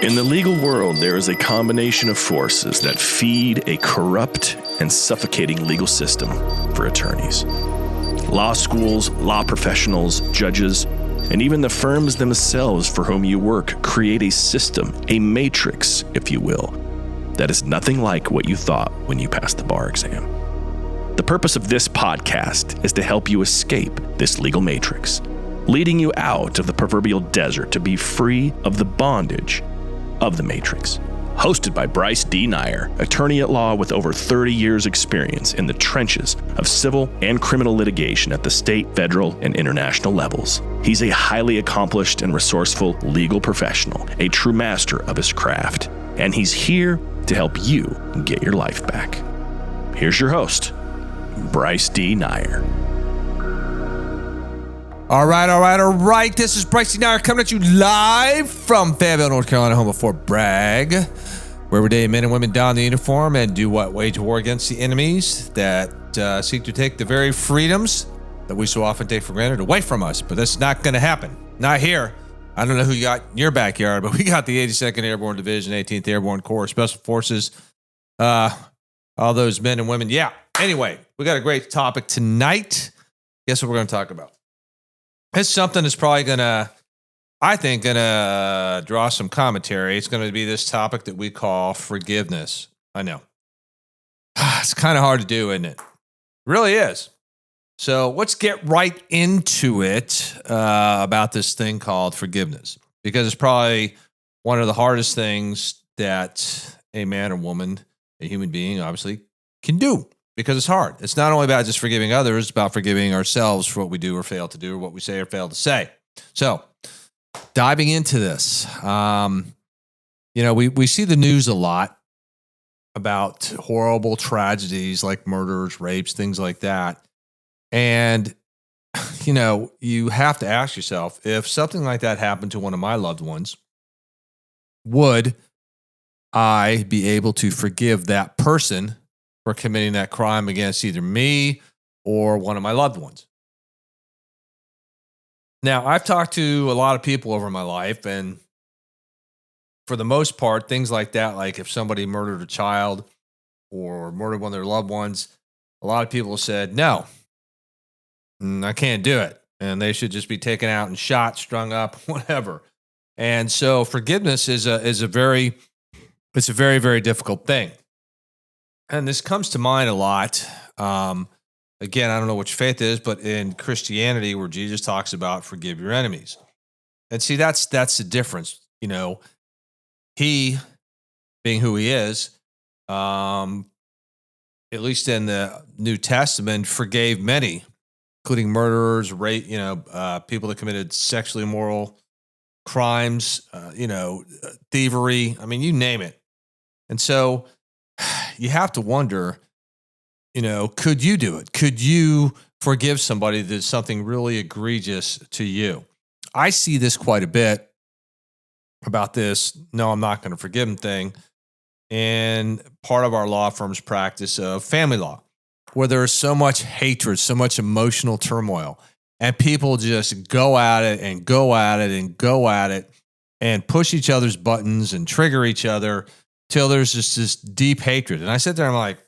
In the legal world, there is a combination of forces that feed a corrupt and suffocating legal system for attorneys. Law schools, law professionals, judges, and even the firms themselves for whom you work create a system, a matrix, if you will, that is nothing like what you thought when you passed the bar exam. The purpose of this podcast is to help you escape this legal matrix, leading you out of the proverbial desert to be free of the bondage of the matrix. Hosted by Bryce D. Nyer, attorney at law with over 30 years experience in the trenches of civil and criminal litigation at the state, federal, and international levels. He's a highly accomplished and resourceful legal professional, a true master of his craft, and he's here to help you get your life back. Here's your host, Bryce D. Nyer. All right. This is Bryce D. Nyer coming at you live from Fayetteville, North Carolina, home of Fort Bragg, where every day men and women don the uniform and do what? Wage war against the enemies that seek to take the very freedoms that we so often take for granted away from us. But that's not going to happen. Not here. I don't know who you got in your backyard, but we got the 82nd Airborne Division, 18th Airborne Corps, Special Forces, all those men and women. Yeah. Anyway, we got a great topic tonight. Guess what we're going to talk about? It's something that's probably going to draw some commentary. It's going to be this topic that we call forgiveness. I know. It's kind of hard to do, isn't it? It really is. So let's get right into it about this thing called forgiveness, because it's probably one of the hardest things that a man or woman, a human being, obviously, can do. Because it's hard. It's not only about just forgiving others, it's about forgiving ourselves for what we do or fail to do, or what we say or fail to say. So, diving into this, we see the news a lot about horrible tragedies like murders, rapes, things like that. And, you have to ask yourself, if something like that happened to one of my loved ones, would I be able to forgive that person for committing that crime against either me or one of my loved ones? Now, I've talked to a lot of people over my life, and for the most part, things like that, like if somebody murdered a child or murdered one of their loved ones, a lot of people said, no, I can't do it. And they should just be taken out and shot, strung up, whatever. And so forgiveness is a very, very difficult thing. And this comes to mind a lot. Again, I don't know which faith is, but in Christianity, where Jesus talks about forgive your enemies. And see, that's the difference. He, being who he is, at least in the New Testament, forgave many, including murderers, rape, people that committed sexually immoral crimes, thievery. I mean, you name it. And so you have to wonder, could you do it? Could you forgive somebody that did something really egregious to you? I see this quite a bit about this, no, I'm not going to forgive him thing. And part of our law firm's practice of family law, where there is so much hatred, so much emotional turmoil, and people just go at it and go at it and go at it and push each other's buttons and trigger each other till there's just this deep hatred. And I sit there and I'm like,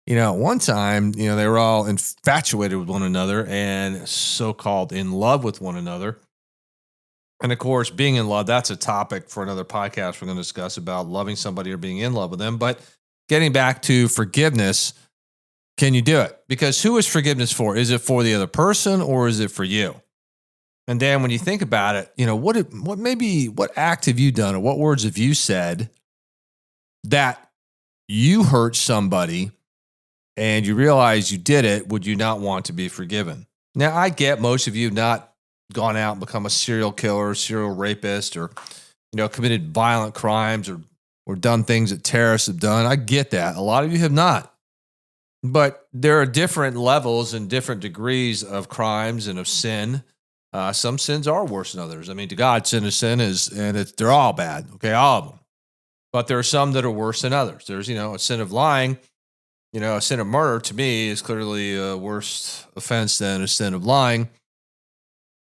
one time, they were all infatuated with one another and so-called in love with one another. And of course, being in love, that's a topic for another podcast we're going to discuss about loving somebody or being in love with them. But getting back to forgiveness, can you do it? Because who is forgiveness for? Is it for the other person or is it for you? And then when you think about it, what act have you done or what words have you said that you hurt somebody and you realize you did it, would you not want to be forgiven? Now, I get most of you have not gone out and become a serial killer, serial rapist, or, committed violent crimes or done things that terrorists have done. I get that. A lot of you have not. But there are different levels and different degrees of crimes and of sin. Some sins are worse than others. I mean, to God, sin is sin, they're all bad, okay, all of them. But there are some that are worse than others. There's, a sin of lying, a sin of murder to me is clearly a worse offense than a sin of lying,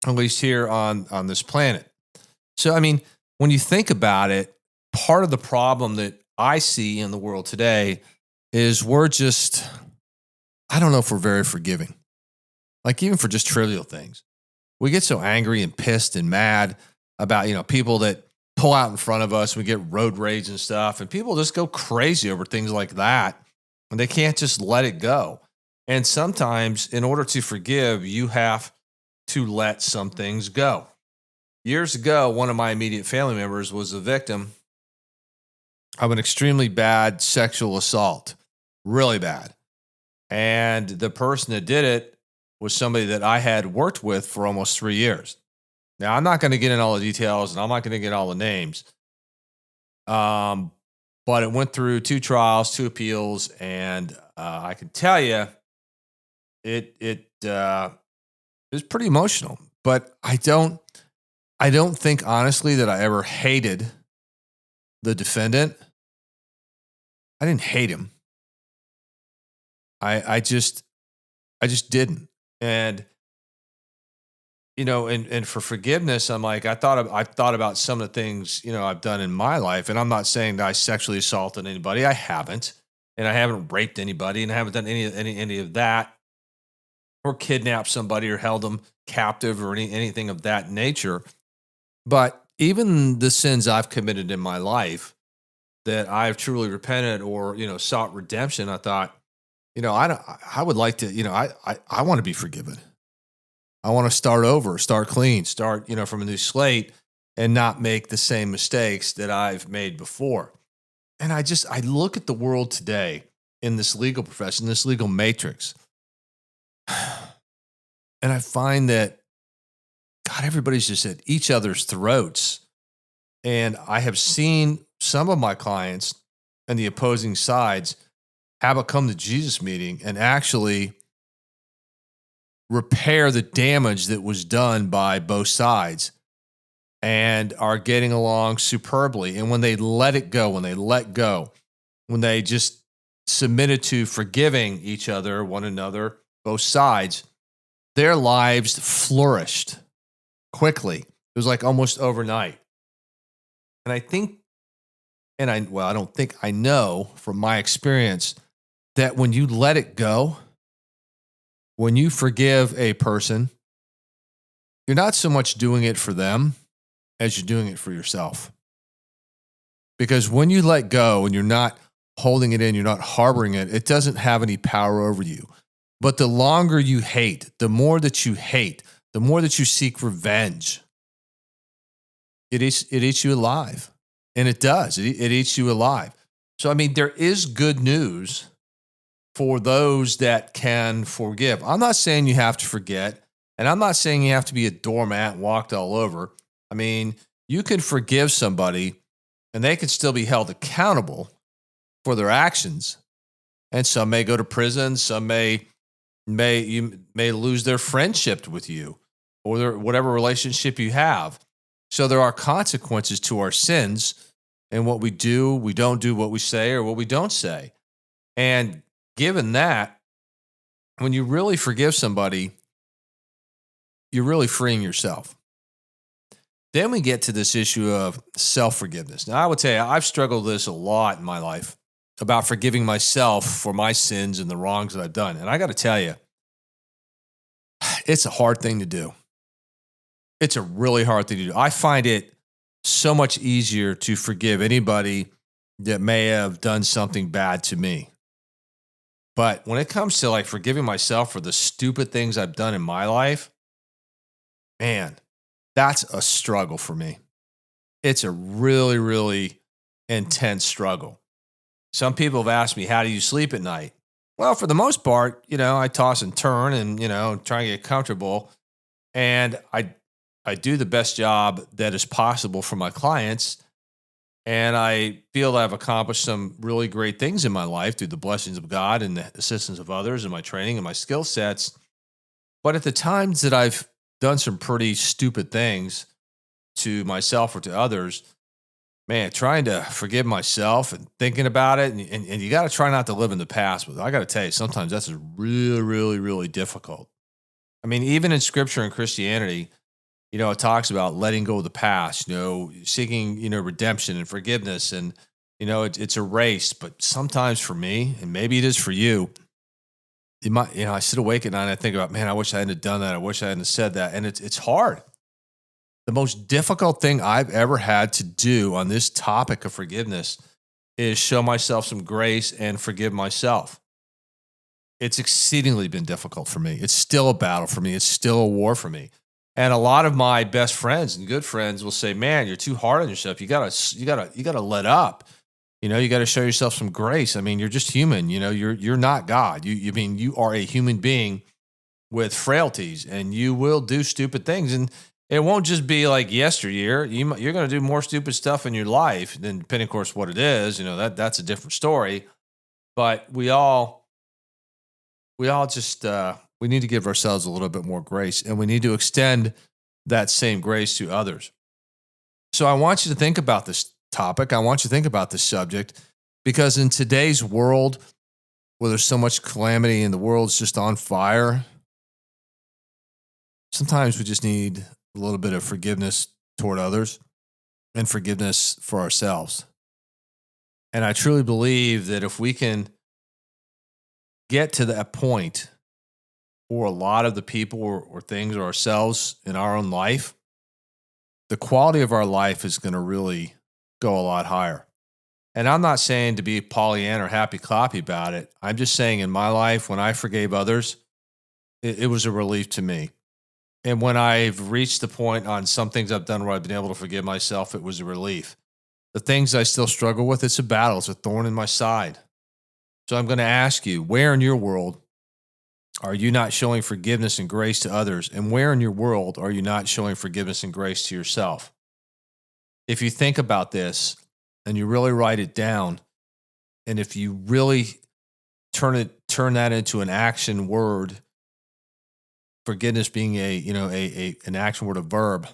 at least here on this planet. So, I mean, when you think about it, part of the problem that I see in the world today is I don't know if we're very forgiving. Like even for just trivial things. We get so angry and pissed and mad about, people that pull out in front of us. We get road rage and stuff, and people just go crazy over things like that. And they can't just let it go. And sometimes in order to forgive, you have to let some things go. Years ago, one of my immediate family members was a victim of an extremely bad sexual assault, really bad. And the person that did it was somebody that I had worked with for almost 3 years. Now, I'm not going to get in all the details and I'm not going to get all the names. But it went through 2 trials, 2 appeals, and I can tell you it was pretty emotional. But I don't think honestly that I ever hated the defendant. I didn't hate him. I just didn't. And and for forgiveness, I'm like, I thought about some of the things, I've done in my life. And I'm not saying that I sexually assaulted anybody. I haven't. And I haven't raped anybody, and I haven't done any of that, or kidnapped somebody or held them captive or anything of that nature. But even the sins I've committed in my life that I've truly repented or, sought redemption, I thought, I would like to, I want to be forgiven. I want to start over, start clean, start, from a new slate and not make the same mistakes that I've made before. And I look at the world today in this legal profession, this legal matrix, and I find that, God, everybody's just at each other's throats. And I have seen some of my clients and the opposing sides have a come to Jesus meeting and actually repair the damage that was done by both sides and are getting along superbly. And when they let it go, when they just submitted to forgiving each other, one another, both sides, their lives flourished quickly. It was like almost overnight. And I think, I don't think, I know from my experience that when you let it go, when you forgive a person, you're not so much doing it for them as you're doing it for yourself. Because when you let go and you're not holding it in, you're not harboring it, it doesn't have any power over you. But the longer you hate, the more that you seek revenge, it eats you alive. And it does. It eats you alive. So, there is good news for those that can forgive. I'm not saying you have to forget, and I'm not saying you have to be a doormat and walked all over. You can forgive somebody and they can still be held accountable for their actions. And some may go to prison, some may lose their friendship with you or whatever relationship you have. So there are consequences to our sins and what we do, we don't do, what we say or what we don't say. And given that, when you really forgive somebody, you're really freeing yourself. Then we get to this issue of self-forgiveness. Now, I would say I've struggled with this a lot in my life about forgiving myself for my sins and the wrongs that I've done. And I got to tell you, it's a hard thing to do. It's a really hard thing to do. I find it so much easier to forgive anybody that may have done something bad to me. But when it comes to forgiving myself for the stupid things I've done in my life, man, that's a struggle for me. It's a really, really intense struggle. Some people have asked me, how do you sleep at night? Well, for the most part, I toss and turn and, try and get comfortable. And I do the best job that is possible for my clients. And I feel I've accomplished some really great things in my life through the blessings of God and the assistance of others and my training and my skill sets. But at the times that I've done some pretty stupid things to myself or to others, man, trying to forgive myself and thinking about it, and you got to try not to live in the past. But I got to tell you, sometimes that's really, really, really difficult. Even in Scripture and Christianity, it talks about letting go of the past, seeking, redemption and forgiveness. And, it's a race, but sometimes for me, and maybe it is for you, I sit awake at night and I think about, man, I wish I hadn't done that. I wish I hadn't said that. And it's hard. The most difficult thing I've ever had to do on this topic of forgiveness is show myself some grace and forgive myself. It's exceedingly been difficult for me. It's still a battle for me. It's still a war for me. And a lot of my best friends and good friends will say, man, you're too hard on yourself. You gotta let up. You got to show yourself some grace. I mean, you're just human. You're not God. You are a human being with frailties, and you will do stupid things. And it won't just be like yesteryear. You're going to do more stupid stuff in your life. Then, depending, of course, what it is, that's a different story. But we all just we need to give ourselves a little bit more grace, and we need to extend that same grace to others. So I want you to think about this topic. I want you to think about this subject, because in today's world where there's so much calamity and the world's just on fire, sometimes we just need a little bit of forgiveness toward others and forgiveness for ourselves. And I truly believe that if we can get to that point for a lot of the people or things or ourselves in our own life, the quality of our life is going to really go a lot higher. And I'm not saying to be Pollyanna or happy-clappy about it. I'm just saying in my life, when I forgave others, it was a relief to me. And when I've reached the point on some things I've done where I've been able to forgive myself, it was a relief. The things I still struggle with, it's a battle. It's a thorn in my side. So I'm going to ask you, where in your world are you not showing forgiveness and grace to others? And where in your world are you not showing forgiveness and grace to yourself? If you think about this and you really write it down, and if you really turn that into an action word, forgiveness being an action word, a verb,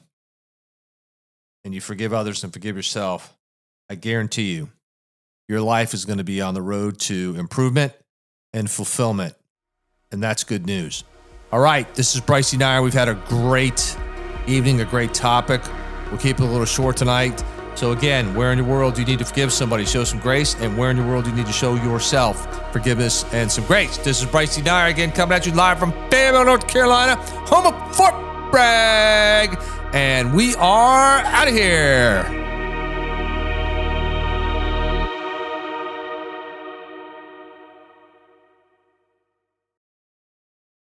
and you forgive others and forgive yourself, I guarantee you, your life is going to be on the road to improvement and fulfillment. And that's good news. All right, this is Bryce and I. We've had a great evening, a great topic. We'll keep it a little short tonight. So again, where in your world do you need to forgive somebody, show some grace, and where in your world do you need to show yourself forgiveness and some grace? This is Bryce Dyer again, coming at you live from Fayetteville, North Carolina, home of Fort Bragg, and we are out of here.